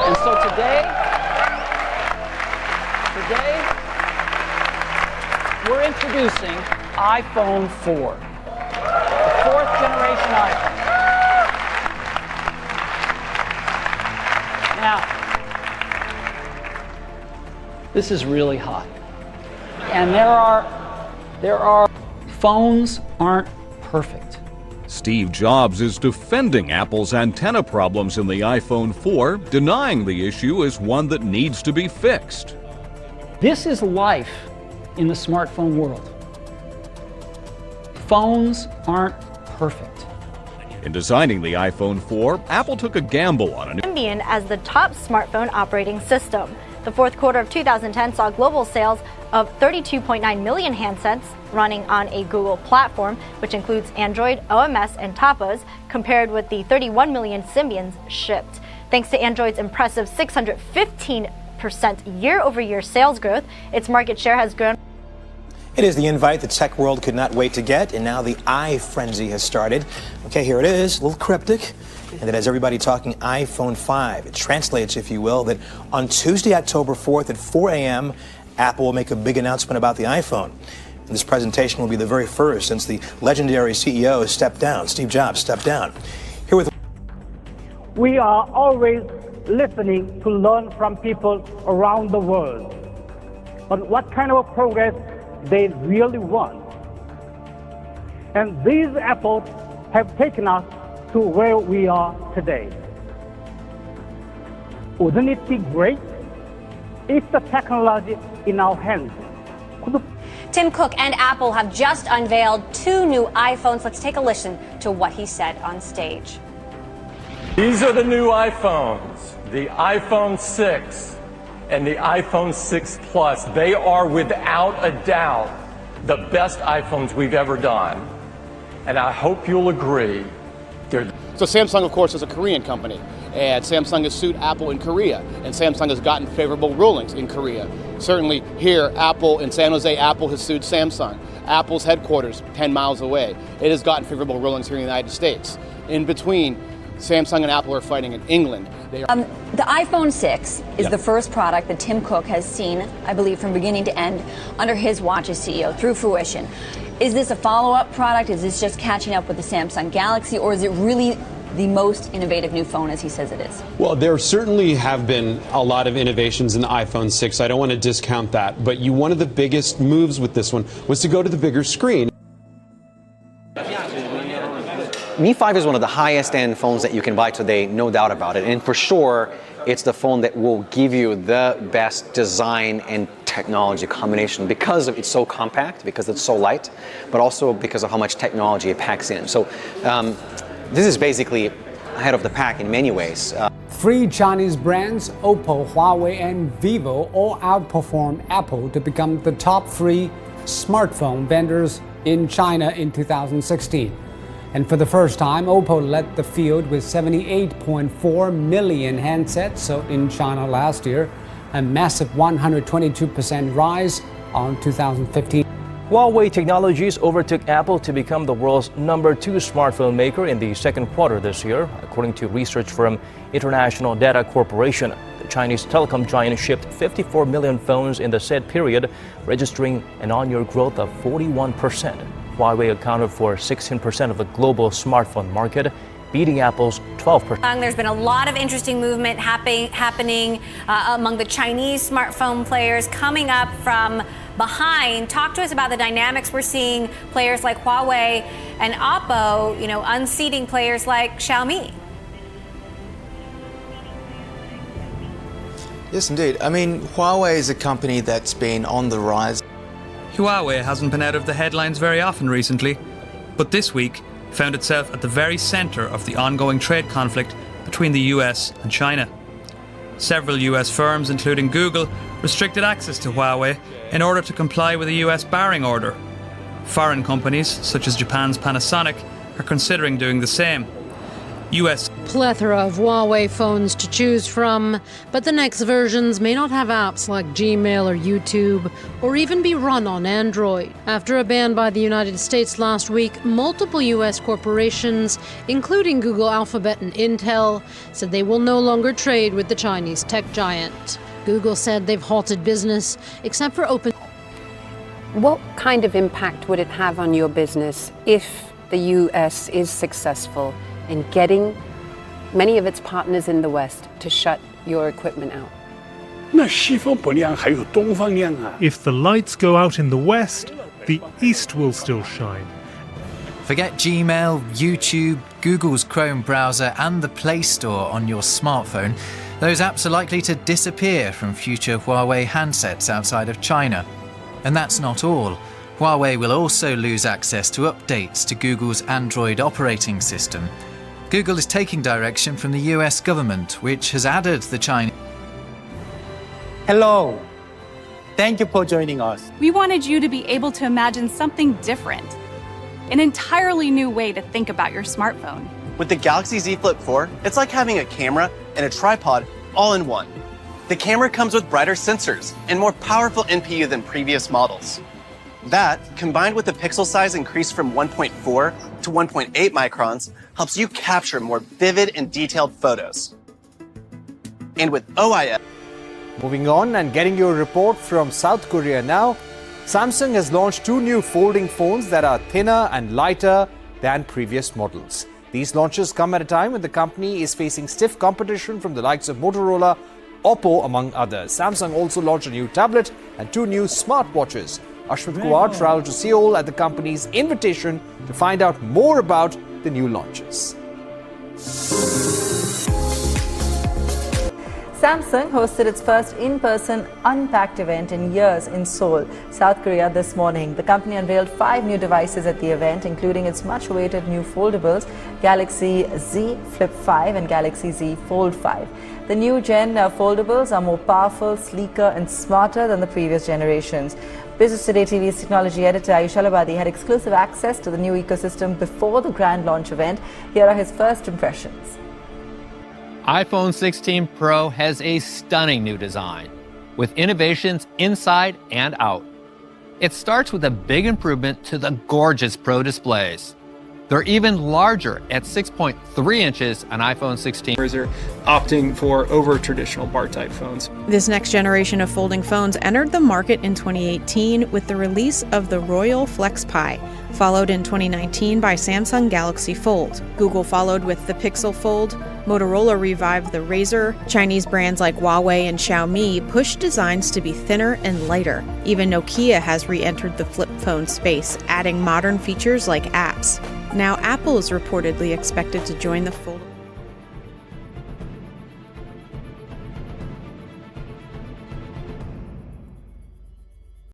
And so today, we're introducing iPhone 4, the fourth generation iPhone. Now, this is really hot. And there are phones aren't perfect. Steve Jobs is defending Apple's antenna problems in the iPhone 4, denying the issue is one that needs to be fixed. This is life in the smartphone world. Phones aren't perfect. In designing the iPhone 4, Apple took a gamble on an Symbian as the top smartphone operating system. The fourth quarter of 2010 saw global sales of 32.9 million handsets running on a Google platform, which includes Android, OMS, and Tapas, compared with the 31 million Symbians shipped. Thanks to Android's impressive 615% year-over-year sales growth, its market share has grown. It is the invite the tech world could not wait to get, and now the iFrenzy has started. Okay, here it is, a little cryptic. And it has everybody talking iPhone 5. It translates, if you will, that on Tuesday, October 4th at 4 a.m., Apple will make a big announcement about the iPhone. And this presentation will be the very first since the legendary CEO stepped down, Steve Jobs stepped down. Here with We are always listening to learn from people around the world on what kind of progress they really want. And these efforts have taken us to where we are today. Wouldn't it be great if the technology in our hands could... Tim Cook and Apple have just unveiled 2 new iPhones. Let's take a listen to what he said on stage. These are the new iPhones, the iPhone 6 and the iPhone 6 Plus. They are without a doubt the best iPhones we've ever done. And I hope you'll agree. So Samsung, of course, is a Korean company, and Samsung has sued Apple in Korea, and Samsung has gotten favorable rulings in Korea. Certainly here, Apple in San Jose, Apple has sued Samsung. Apple's headquarters, 10 miles away. It has gotten favorable rulings here in the United States. In between, Samsung and Apple are fighting in England. The iPhone 6 is the first product that Tim Cook has seen, I believe, from beginning to end under his watch as CEO through fruition. Is this a follow-up product? Is this just catching up with the Samsung Galaxy, or is it really the most innovative new phone, as he says it is? Well, there certainly have been a lot of innovations in the iPhone 6. I don't want to discount that. But one of the biggest moves with this one was to go to the bigger screen. Mi 5 is one of the highest end phones that you can buy today, no doubt about it. And for sure, it's the phone that will give you the best design and technology combination because it's so compact, because it's so light, but also because of how much technology it packs in. So this is basically ahead of the pack in many ways. Three Chinese brands, Oppo, Huawei, and Vivo, all outperformed Apple to become the top 3 smartphone vendors in China in 2016. And for the first time, Oppo led the field with 78.4 million handsets sold in China last year, a massive 122% rise on 2015. Huawei Technologies overtook Apple to become the world's number 2 smartphone maker in the second quarter this year, according to research firm International Data Corporation. The Chinese telecom giant shipped 54 million phones in the said period, registering an on-year growth of 41%. Huawei accounted for 16% of the global smartphone market, beating Apple's 12%. There's been a lot of interesting movement happening among the Chinese smartphone players coming up from behind. Talk to us about the dynamics we're seeing, players like Huawei and Oppo, unseating players like Xiaomi. Yes, indeed. I mean, Huawei is a company that's been on the rise. Huawei hasn't been out of the headlines very often recently, but this week found itself at the very center of the ongoing trade conflict between the US and China. Several US firms, including Google, restricted access to Huawei in order to comply with a US barring order. Foreign companies, such as Japan's Panasonic, are considering doing the same. US plethora of Huawei phones to choose from, but the next versions may not have apps like Gmail or YouTube, or even be run on Android. After a ban by the United States last week, multiple US corporations, including Google, Alphabet, and Intel, said they will no longer trade with the Chinese tech giant. Google said they've halted business, except for open... What kind of impact would it have on your business if the US is successful in getting many of its partners in the West to shut your equipment out? If the lights go out in the West, the East will still shine. Forget Gmail, YouTube, Google's Chrome browser, and the Play Store on your smartphone. Those apps are likely to disappear from future Huawei handsets outside of China. And that's not all. Huawei will also lose access to updates to Google's Android operating system. Google is taking direction from the US government, which has added the Chinese... Hello. Thank you for joining us. We wanted you to be able to imagine something different. An entirely new way to think about your smartphone. With the Galaxy Z Flip 4, it's like having a camera and a tripod all in one. The camera comes with brighter sensors and more powerful NPU than previous models. That, combined with the pixel size increase from 1.4 to 1.8 microns, helps you capture more vivid and detailed photos. And with OIS... Moving on and getting your report from South Korea now, Samsung has launched 2 new folding phones that are thinner and lighter than previous models. These launches come at a time when the company is facing stiff competition from the likes of Motorola, Oppo, among others. Samsung also launched a new tablet and 2 new smartwatches. Ashwin Kumar traveled to Seoul at the company's invitation to find out more about the new launches. Samsung hosted its first in-person Unpacked event in years in Seoul, South Korea this morning. The company unveiled 5 new devices at the event, including its much-awaited new foldables, Galaxy Z Flip 5 and Galaxy Z Fold 5. The new Gen foldables are more powerful, sleeker and smarter than the previous generations. Business Today TV's technology editor Ayush Alabadi had exclusive access to the new ecosystem before the grand launch event. Here are his first impressions. iPhone 16 Pro has a stunning new design, with innovations inside and out. It starts with a big improvement to the gorgeous Pro displays. They're even larger at 6.3 inches on iPhone 16. Are opting for over traditional bar-type phones. This next generation of folding phones entered the market in 2018 with the release of the Royal Flex Pi, followed in 2019 by Samsung Galaxy Fold. Google followed with the Pixel Fold. Motorola revived the Razr. Chinese brands like Huawei and Xiaomi pushed designs to be thinner and lighter. Even Nokia has re-entered the flip phone space, adding modern features like apps. Now Apple is reportedly expected to join the fold.